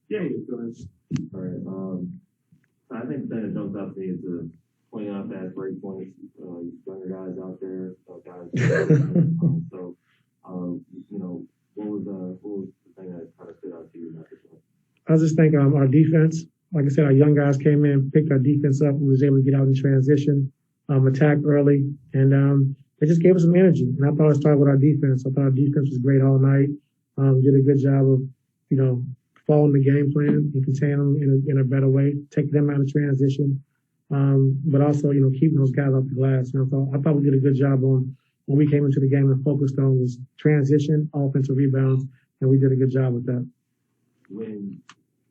Yeah, you good. All right. I think the thing that jumped out to me is the pointing out that break points, younger guys out there, so, what was the thing that kind of stood out to you in that point? I just think our defense, like I said, our young guys came in, picked our defense up, and was able to get out in transition, attack early, and it just gave us some energy. And I thought it started with our defense. I thought our defense was great all night. Did a good job of, following the game plan and containing them in a better way, taking them out of transition, but also, keeping those guys off the glass. And I thought we did a good job on when we came into the game and focused on was transition, offensive rebounds, and we did a good job with that. When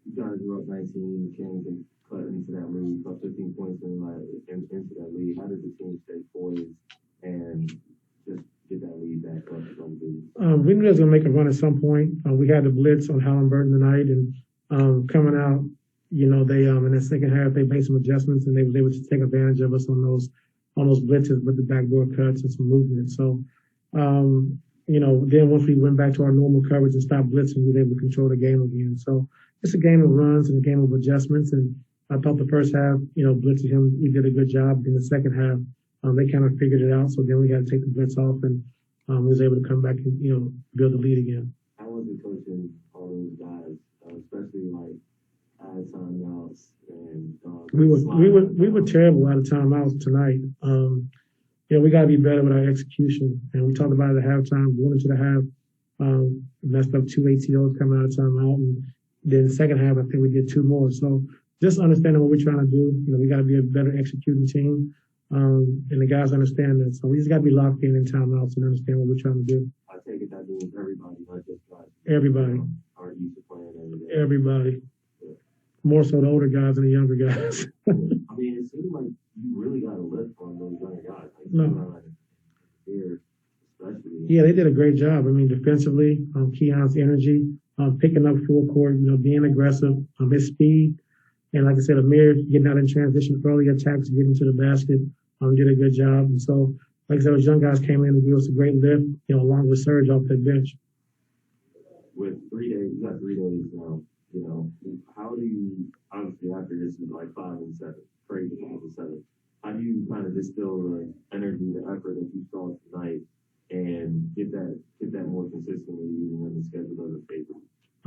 you guys were up 19, you came and cut into that lead, up 15 points into that lead. How did the team stay poised and just get that lead back up? We knew it was going to make a run at some point. We had the blitz on Halliburton tonight, and coming out, they in the second half they made some adjustments and they were able to take advantage of us on those blitzes with the backdoor cuts and some movement. So, then once we went back to our normal coverage and stopped blitzing, we were able to control the game again. So it's a game of runs and a game of adjustments. And I thought the first half, blitzing him, we did a good job. In the second half, they kind of figured it out. So then we had to take the blitz off and was able to come back and, build the lead again. How was it coaching all those guys, especially like out of timeouts and we were terrible out of timeouts tonight. We got to be better with our execution. And we talked about it at halftime, going into the half, messed up 2 ATOs coming out of timeout. And then the second half, I think we did 2 more. So just understanding what we're trying to do, we got to be a better executing team. And the guys understand that. So we just got to be locked in timeouts and understand what we're trying to do. I take it that means everybody, not just guys. Everybody. Aren't used to playing every day. Everybody. Yeah. More so the older guys than the younger guys. I mean, it seems like you really got to lift on those younger guys. Yeah, they did a great job. I mean, defensively, Keon's energy, picking up full court, being aggressive, his speed. And like I said, Amir getting out in transition, early attacks, getting to the basket, did a good job. And so, like I said, those young guys came in and gave us a great lift, along with Serge off that bench. With 3 days, you got 3 days now, how do you, obviously after this is like 5 and 7, crazy 5 and 7. How do you kind of distill the energy, the effort that you saw tonight and get that more consistently even when the schedule doesn't favor?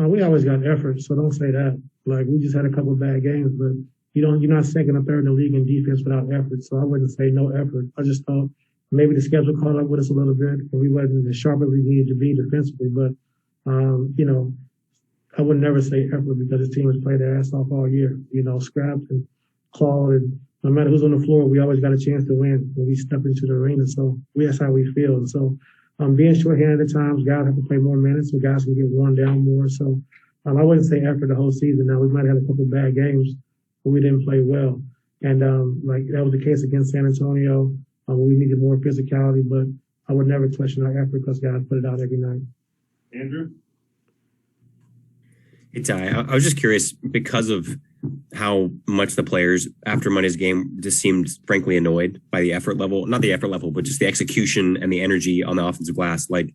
We always got effort, so don't say that. Like, we just had a couple of bad games, but you're not second or third in the league in defense without effort. So I wouldn't say no effort. I just thought maybe the schedule caught up with us a little bit and we wasn't as sharp as we needed to be defensively. But, I would never say effort because this team has played their ass off all year, scrapped and clawed. And no matter who's on the floor, we always got a chance to win when we step into the arena. So that's how we feel. And so being shorthanded at times, guys have to play more minutes so guys can get worn down more. So I wouldn't say effort the whole season. Now, we might have had a couple bad games, but we didn't play well. And like that was the case against San Antonio. We needed more physicality, but I would never question our effort because guys put it out every night. Andrew? Hey, Ty, I was just curious because of how much the players after Monday's game just seemed frankly annoyed by the effort level, not the effort level, but just the execution and the energy on the offensive glass. Like,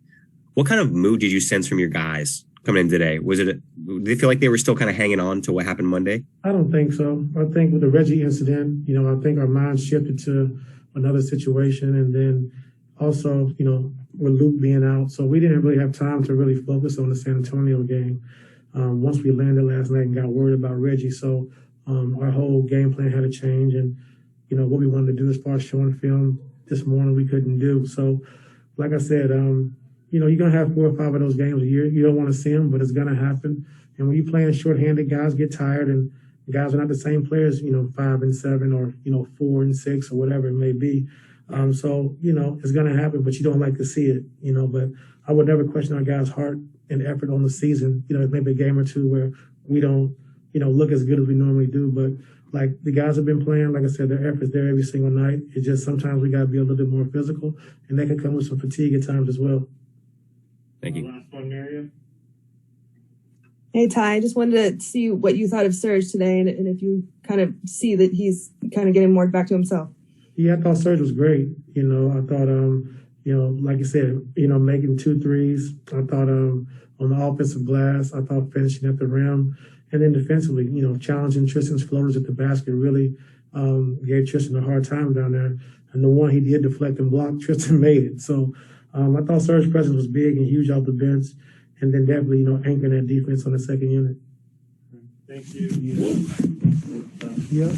what kind of mood did you sense from your guys coming in today? Did they feel like they were still kind of hanging on to what happened Monday? I don't think so. I think with the Reggie incident, I think our minds shifted to another situation. And then also, with Luke being out. So we didn't really have time to really focus on the San Antonio game. Once we landed last night and got worried about Reggie. So our whole game plan had to change. And, what we wanted to do as far as showing film this morning, we couldn't do. So, like I said, you're going to have 4 or 5 of those games a year. You don't want to see them, but it's going to happen. And when you're playing shorthanded, guys get tired and guys are not the same players, 5 and 7 or, 4 and 6 or whatever it may be. So, it's going to happen, but you don't like to see it, but I would never question our guys' heart and effort on the season. Maybe a game or two where we don't, look as good as we normally do. But like the guys have been playing, like I said, their effort's there every single night. It's just sometimes we got to be a little bit more physical, and that can come with some fatigue at times as well. Thank you. Last one, Mariam. Hey, Ty, I just wanted to see what you thought of Serge today and if you kind of see that he's kind of getting more back to himself. Yeah, I thought Serge was great. I thought, Like you said, making 2 threes. I thought on the offensive glass, I thought finishing at the rim. And then defensively, challenging Tristan's floaters at the basket really gave Tristan a hard time down there. And the one he did deflect and block, Tristan made it. So I thought Serge's presence was big and huge off the bench. And then definitely, anchoring that defense on the second unit. Thank you. Yeah.